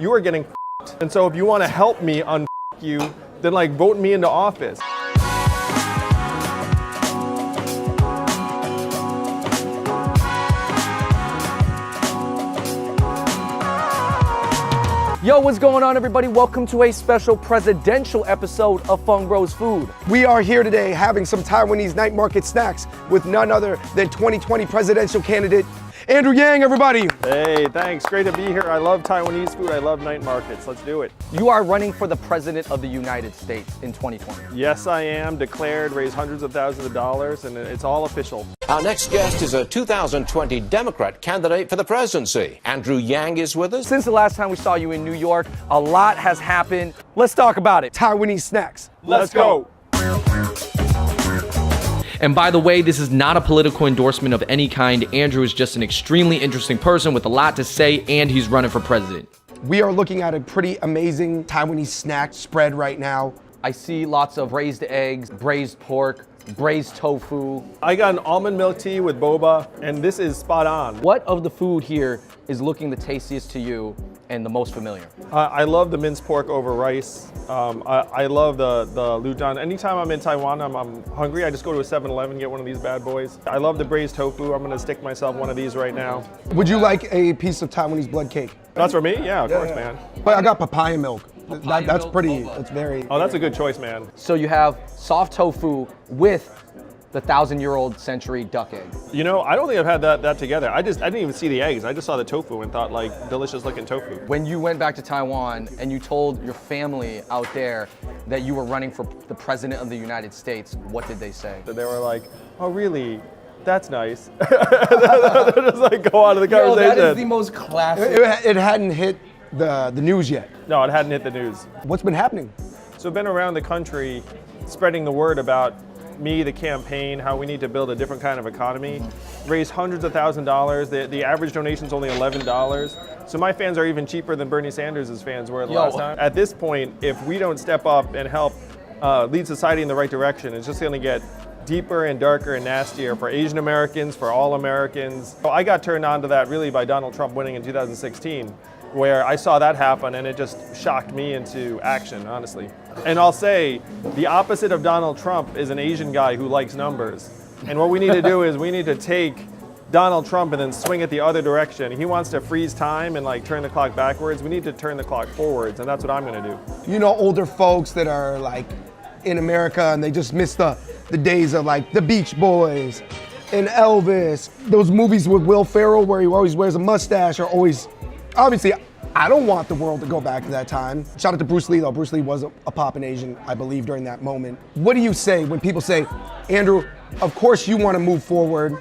you are getting f***ed. And so if you want to help me un you, then like vote me into office. Yo, what's going on, everybody? Welcome to a special presidential episode of Fung Bros Food. We are here today having some Taiwanese night market snacks with none other than 2020 presidential candidate Andrew Yang, everybody. Hey, thanks. Great to be here. I love Taiwanese food. I love night markets. Let's do it. You are running for the President of the United States in 2020. Yes, I am. Declared, raised hundreds of thousands of dollars, and it's all official. Our next guest is a 2020 Democrat candidate for the presidency. Andrew Yang is with us. Since the last time we saw you in New York, a lot has happened. Let's talk about it. Taiwanese snacks. Let's go. And by the way, this is not a political endorsement of any kind. Andrew is just an extremely interesting person with a lot to say, and he's running for president. We are looking at a pretty amazing Taiwanese snack spread right now. I see lots of raised eggs, braised pork, braised tofu. I got an almond milk tea with boba, and this is spot on. What of the food here is looking the tastiest to you and the most familiar? I love the minced pork over rice. I love the ludan. Anytime I'm in Taiwan, I'm hungry, I just go to a 7-Eleven and get one of these bad boys. I love the braised tofu. I'm gonna stick myself one of these right now. Would you like a piece of Taiwanese blood cake? That's for me? Yeah, of course, man. But I got papaya milk. That's milk, pretty, boba. that's very... Oh, that's a good choice, man. So you have soft tofu with the 1,000-year-old century duck egg. You know, I don't think I've had that together. I didn't even see the eggs. I just saw the tofu and thought, like, delicious looking tofu. When you went back to Taiwan and you told your family out there that you were running for the President of the United States, what did they say? They were like, oh, really? That's nice. They're just like, go on to the conversation. Yo, that is the most classic. It hadn't hit the news yet. No, it hadn't hit the news. What's been happening? So I've been around the country spreading the word about me, the campaign, how we need to build a different kind of economy, raise hundreds of thousands of dollars. The average donation is only $11. So my fans are even cheaper than Bernie Sanders' fans were the last time. At this point, if we don't step up and help lead society in the right direction, it's just gonna get deeper and darker and nastier for Asian Americans, for all Americans. So I got turned on to that really by Donald Trump winning in 2016, where I saw that happen and it just shocked me into action, honestly. And I'll say, the opposite of Donald Trump is an Asian guy who likes numbers. And what we need to do is we need to take Donald Trump and then swing it the other direction. He wants to freeze time and like turn the clock backwards. We need to turn the clock forwards, and that's what I'm gonna do. You know, older folks that are like in America and they just miss the days of like the Beach Boys and Elvis, those movies with Will Ferrell where he always wears a mustache or always, obviously, I don't want the world to go back to that time. Shout out to Bruce Lee though. Bruce Lee was a poppin' Asian, I believe, during that moment. What do you say when people say, Andrew, of course you want to move forward.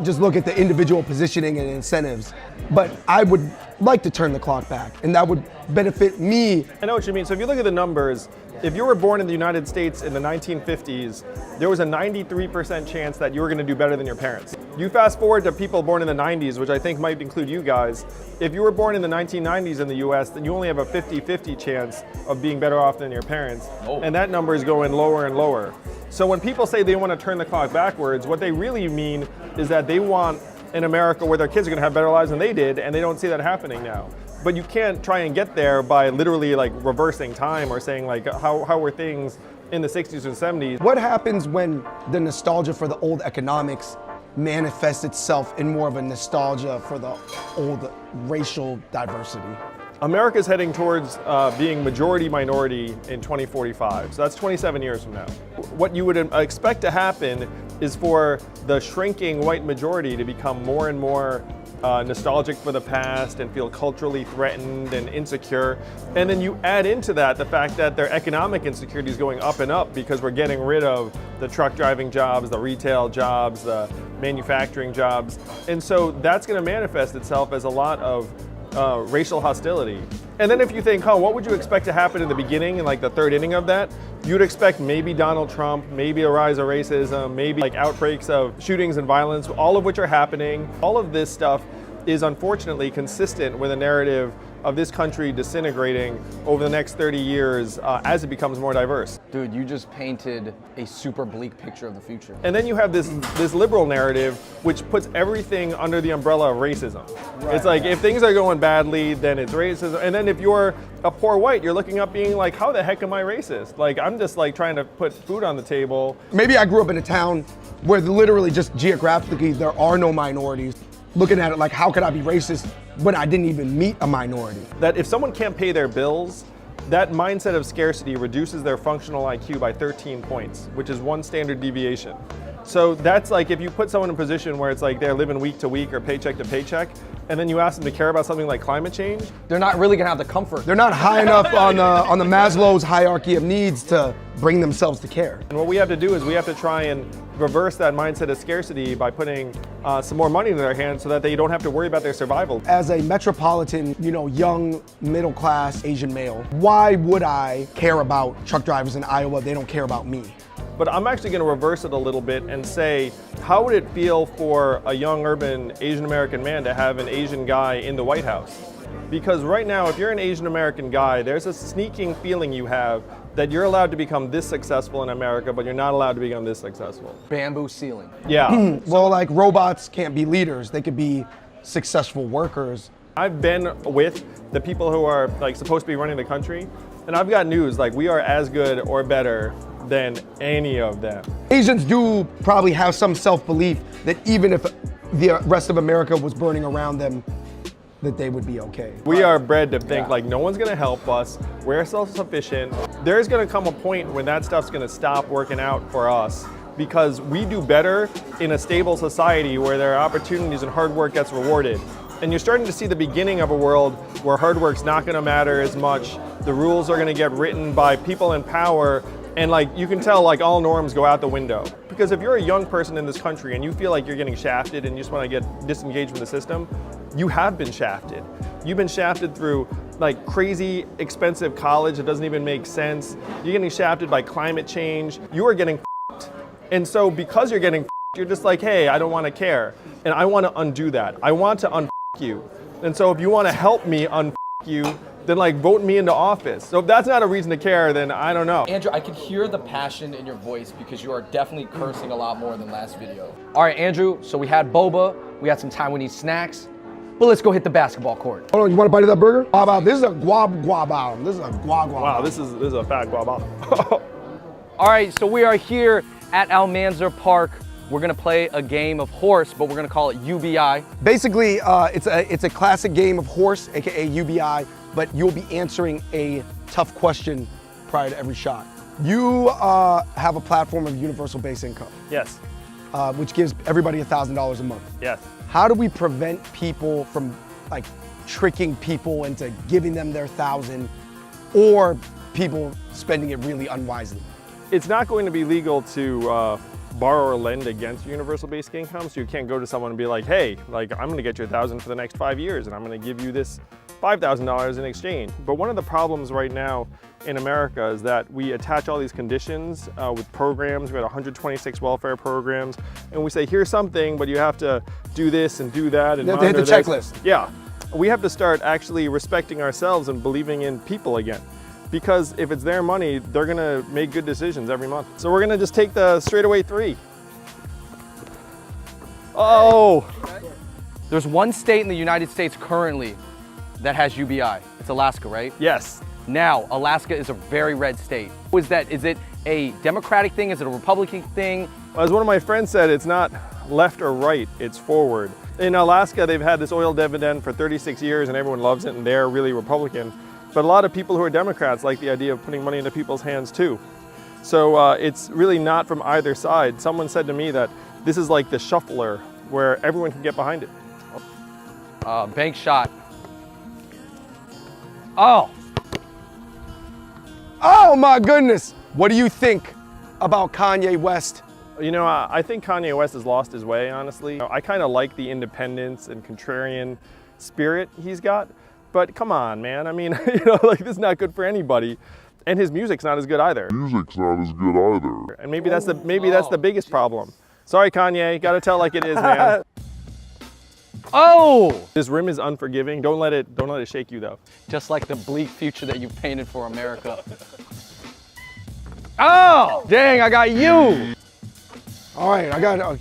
Just look at the individual positioning and incentives. But I would like to turn the clock back, and that would benefit me. I know what you mean. So if you look at the numbers, if you were born in the United States in the 1950s, there was a 93% chance that you were gonna do better than your parents. You fast forward to people born in the 90s, which I think might include you guys. If you were born in the 1990s in the US, then you only have a 50-50 chance of being better off than your parents. Oh. And that number is going lower and lower. So when people say they wanna turn the clock backwards, what they really mean is that they want an America where their kids are gonna have better lives than they did, and they don't see that happening now. But you can't try and get there by literally like reversing time or saying like how were things in the 60s and 70s. What happens when the nostalgia for the old economics manifests itself in more of a nostalgia for the old racial diversity? America's heading towards being majority minority in 2045. So that's 27 years from now. What you would expect to happen is for the shrinking white majority to become more and more nostalgic for the past and feel culturally threatened and insecure. And then you add into that the fact that their economic insecurity is going up and up because we're getting rid of the truck driving jobs, the retail jobs, the manufacturing jobs. And so that's gonna manifest itself as a lot of racial hostility. And then if you think, what would you expect to happen in the beginning, in like the third inning of that? You'd expect maybe Donald Trump, maybe a rise of racism, maybe like outbreaks of shootings and violence, all of which are happening. All of this stuff is unfortunately consistent with a narrative of this country disintegrating over the next 30 years as it becomes more diverse. Dude, you just painted a super bleak picture of the future. And then you have this liberal narrative which puts everything under the umbrella of racism. It's like if things are going badly, then it's racism. And then if you're a poor white, you're looking up being like, how the heck am I racist? Like, I'm just like trying to put food on the table. Maybe I grew up in a town where literally just geographically there are no minorities. Looking at it like, how could I be racist when I didn't even meet a minority? That if someone can't pay their bills, that mindset of scarcity reduces their functional IQ by 13 points, which is 1 standard deviation. So that's like if you put someone in a position where it's like they're living week to week or paycheck to paycheck, and then you ask them to care about something like climate change. They're not really gonna have the comfort. They're not high enough on the Maslow's hierarchy of needs to bring themselves to care. And what we have to do is we have to try and reverse that mindset of scarcity by putting some more money in their hands so that they don't have to worry about their survival. As a metropolitan, young, middle class Asian male, why would I care about truck drivers in Iowa? They don't care about me. But I'm actually going to reverse it a little bit and say, how would it feel for a young urban Asian American man to have an Asian guy in the White House? Because right now, if you're an Asian American guy, there's a sneaking feeling you have that you're allowed to become this successful in America, but you're not allowed to become this successful. Bamboo ceiling. Yeah. Well, like robots can't be leaders. They could be successful workers. I've been with the people who are like supposed to be running the country, and I've got news, like we are as good or better than any of them. Asians do probably have some self-belief that even if the rest of America was burning around them, that they would be okay. We are bred to think like no one's gonna help us, we're self-sufficient. There's gonna come a point when that stuff's gonna stop working out for us because we do better in a stable society where there are opportunities and hard work gets rewarded. And you're starting to see the beginning of a world where hard work's not gonna matter as much. The rules are gonna get written by people in power, and like you can tell like all norms go out the window. Because if you're a young person in this country and you feel like you're getting shafted and you just wanna get disengaged from the system, you have been shafted. You've been shafted through like crazy expensive college that doesn't even make sense. You're getting shafted by climate change. You are getting f***ed. And so because you're getting f***ed, you're just like, hey, I don't wanna care. And I wanna undo that. I want to un-f*** you. And so if you wanna help me un-f*** you, then like vote me into office. So if that's not a reason to care, then I don't know. Andrew, I could hear the passion in your voice because you are definitely cursing a lot more than last video. All right, Andrew, so we had boba, we had some time, we need snacks, but let's go hit the basketball court. Hold on, you want a bite of that burger? How about this is a guab guab. This is a guab guab. Wow, this is a fat guava. All right, so we are here at Almanzar Park. We're gonna play a game of horse, but we're gonna call it UBI. Basically, it's a classic game of horse, aka UBI, but you'll be answering a tough question prior to every shot. You have a platform of universal base income, Yes, which gives everybody $1,000 a month. yes. How do we prevent people from like tricking people into giving them their 1,000 or people spending it really unwisely? It's not going to be legal to borrow or lend against universal basic income, so you can't go to someone and be like, hey, like I'm gonna get you 1,000 for the next 5 years and I'm gonna give you this $5,000 in exchange. But one of the problems right now in America is that we attach all these conditions with programs. We had 126 welfare programs, and we say, here's something, but you have to do this and do that. And You have to hit the monitor checklist. this. Yeah. We have to start actually respecting ourselves and believing in people again. Because if it's their money, they're gonna make good decisions every month. So we're gonna just take the straightaway 3. Oh! There's one state in the United States currently that has UBI. It's Alaska, right? Yes. Now, Alaska is a very red state. Is it a Democratic thing? Is it a Republican thing? As one of my friends said, it's not left or right, it's forward. In Alaska, they've had this oil dividend for 36 years and everyone loves it and they're really Republican. But a lot of people who are Democrats like the idea of putting money into people's hands too. So it's really not from either side. Someone said to me that this is like the shuffler where everyone can get behind it. Bank shot. Oh! Oh my goodness! What do you think about Kanye West? You know, I think Kanye West has lost his way, honestly. I kind of like the independence and contrarian spirit he's got, but come on, man. I mean, like this is not good for anybody. And his music's not as good either. And maybe that's the biggest problem. Sorry, Kanye, gotta tell like it is, man. Oh! This rim is unforgiving. Don't let it shake you though. Just like the bleak future that you painted for America. Oh! Dang, I got you! All right, I got.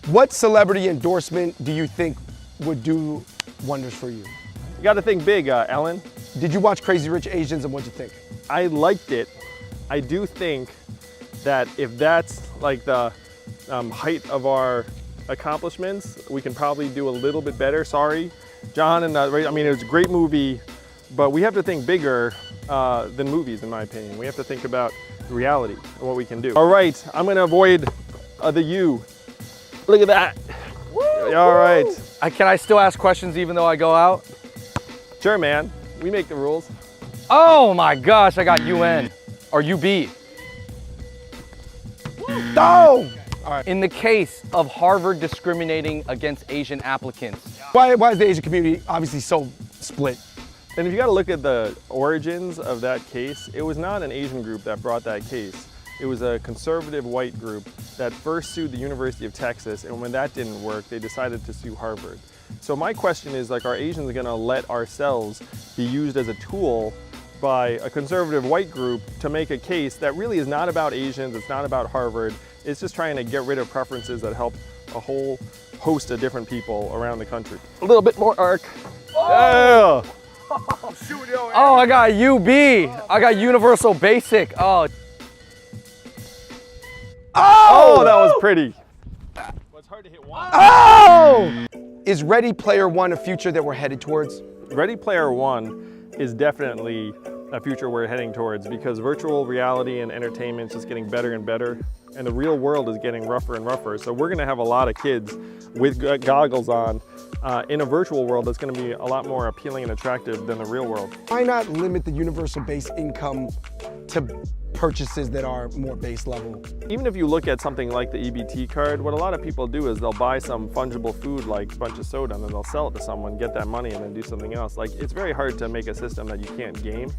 What celebrity endorsement do you think would do wonders for you? You got to think big, Ellen. Did you watch Crazy Rich Asians and what'd you think? I liked it. I do think that if that's like the height of our accomplishments, we can probably do a little bit better. Sorry, John, and I mean, it was a great movie, but we have to think bigger than movies, in my opinion. We have to think about reality and what we can do. All right, I'm gonna avoid the U. Look at that. Woo, all right. Can I still ask questions even though I go out? Sure, man. We make the rules. Oh my gosh, I got UN or UB. No! In the case of Harvard discriminating against Asian applicants. Why is the Asian community obviously so split? And if you got to look at the origins of that case, it was not an Asian group that brought that case. It was a conservative white group that first sued the University of Texas, and when that didn't work, they decided to sue Harvard. So my question is, like, are Asians gonna let ourselves be used as a tool by a conservative white group to make a case that really is not about Asians, it's not about Harvard, it's just trying to get rid of preferences that help a whole host of different people around the country. A little bit more arc. Oh! Yeah. Oh, I got UB. I got Universal Basic. Oh. Oh, that was pretty. Well, it's hard to hit one. Oh! Is Ready Player One a future that we're headed towards? Ready Player One is definitely a future we're heading towards because virtual reality and entertainment is just getting better and better, and the real world is getting rougher and rougher. So we're gonna have a lot of kids with goggles on in a virtual world that's gonna be a lot more appealing and attractive than the real world. Why not limit the universal base income to purchases that are more base level? Even if you look at something like the EBT card, what a lot of people do is they'll buy some fungible food like a bunch of soda and then they'll sell it to someone, get that money and then do something else. Like, it's very hard to make a system that you can't game.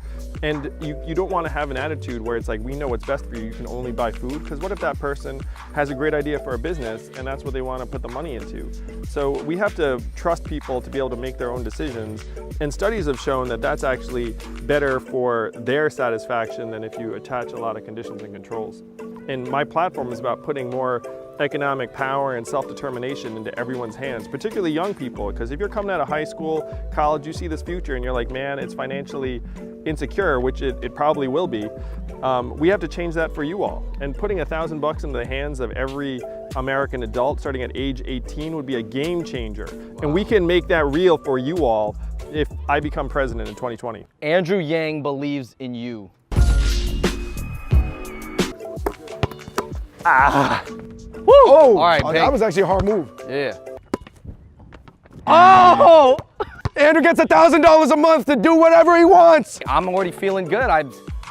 And you don't want to have an attitude where it's like, we know what's best for you, you can only buy food. Because what if that person has a great idea for a business and that's what they want to put the money into? So we have to trust people to be able to make their own decisions. And studies have shown that that's actually better for their satisfaction than if you attach a lot of conditions and controls. And my platform is about putting more economic power and self-determination into everyone's hands, particularly young people, because if you're coming out of high school, college, you see this future and you're like, man, it's financially insecure, which it probably will be. We have to change that for you all. And putting $1,000 into the hands of every American adult starting at age 18 would be a game changer. Wow. And we can make that real for you all if I become president in 2020. Andrew Yang believes in you. Ah! Woo! Oh! All right, that was actually a hard move. Yeah. Oh! Andrew gets $1,000 a month to do whatever he wants. I'm already feeling good.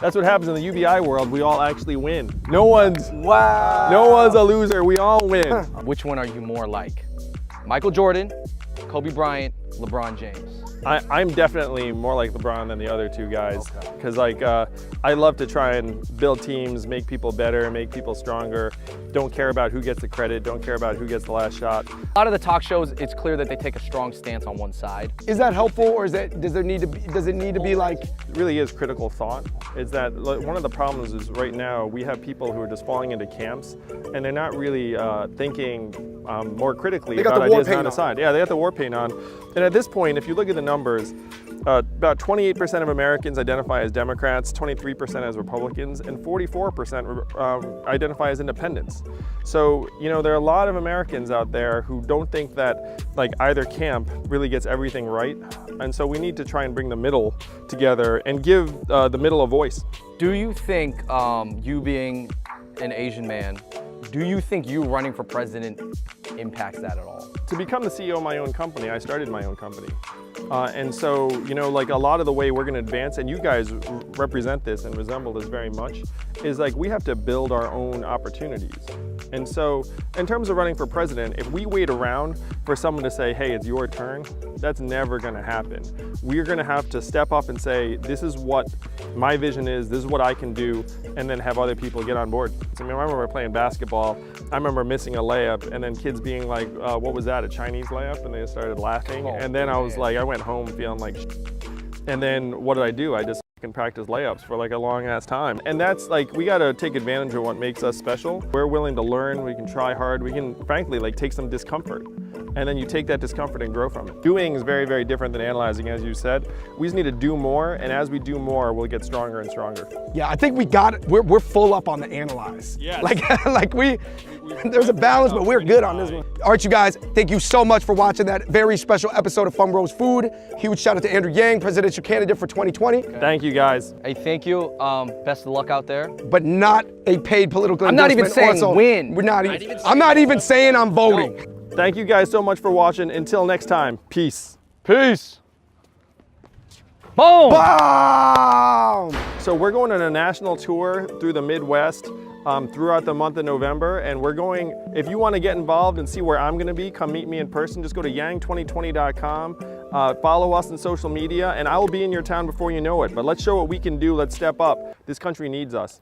That's what happens in the UBI world. We all actually win. No one's a loser. We all win. Which one are you more like? Michael Jordan, Kobe Bryant, LeBron James? I'm definitely more like LeBron than the other two guys, because I love to try and build teams, make people better, make people stronger. Don't care about who gets the credit, don't care about who gets the last shot. A lot of the talk shows, it's clear that they take a strong stance on one side. Is that helpful, or does it need to be like? It really is critical thought. Is that one of the problems is right now we have people who are just falling into camps, and they're not really thinking more critically about ideas on the side. Yeah, they got the war paint on. And at this point, if you look at the numbers, about 28% of Americans identify as Democrats, 23% as Republicans, and 44% identify as independents. So, you know, there are a lot of Americans out there who don't think that like either camp really gets everything right. And so we need to try and bring the middle together and give the middle a voice. Do you think you being an Asian man, do you think you running for president impacts that at all? To become the CEO of my own company, I started my own company. And so, you know, like a lot of the way we're gonna advance, and you guys represent this and resemble this very much, is like we have to build our own opportunities. And so in terms of running for president, if we wait around for someone to say, hey, it's your turn, that's never gonna happen. We're gonna have to step up and say, this is what my vision is, this is what I can do, and then have other people get on board. I mean, I remember playing basketball, I remember missing a layup and then kids being like, what was that, a Chinese layup? And they started laughing. And then I was like, I went home feeling like and then what did I do? I just can practice layups for like a long ass time. And that's like, we gotta take advantage of what makes us special. We're willing to learn, we can try hard, we can frankly like take some discomfort. And then you take that discomfort and grow from it. Doing is very, very different than analyzing, as you said. We just need to do more, and as we do more, we'll get stronger and stronger. Yeah, I think we got it. We're full up on the analyze. Yes. Like there's a balance, but we're good on this one. All right, you guys, thank you so much for watching that very special episode of Fung Bros Food. Huge shout out to Andrew Yang, presidential candidate for 2020. Thank you, guys. Hey, thank you. Best of luck out there. But not a paid political I'm not even endorsement. saying Also, win. We're not even. I'm not even saying I'm voting. No. Thank you guys so much for watching. Until next time, peace. Peace. Boom. Boom! So we're going on a national tour through the Midwest throughout the month of November, and we're going, if you want to get involved and see where I'm going to be, come meet me in person, just go to yang2020.com, follow us on social media, and I will be in your town before you know it. But let's show what we can do, let's step up. This country needs us.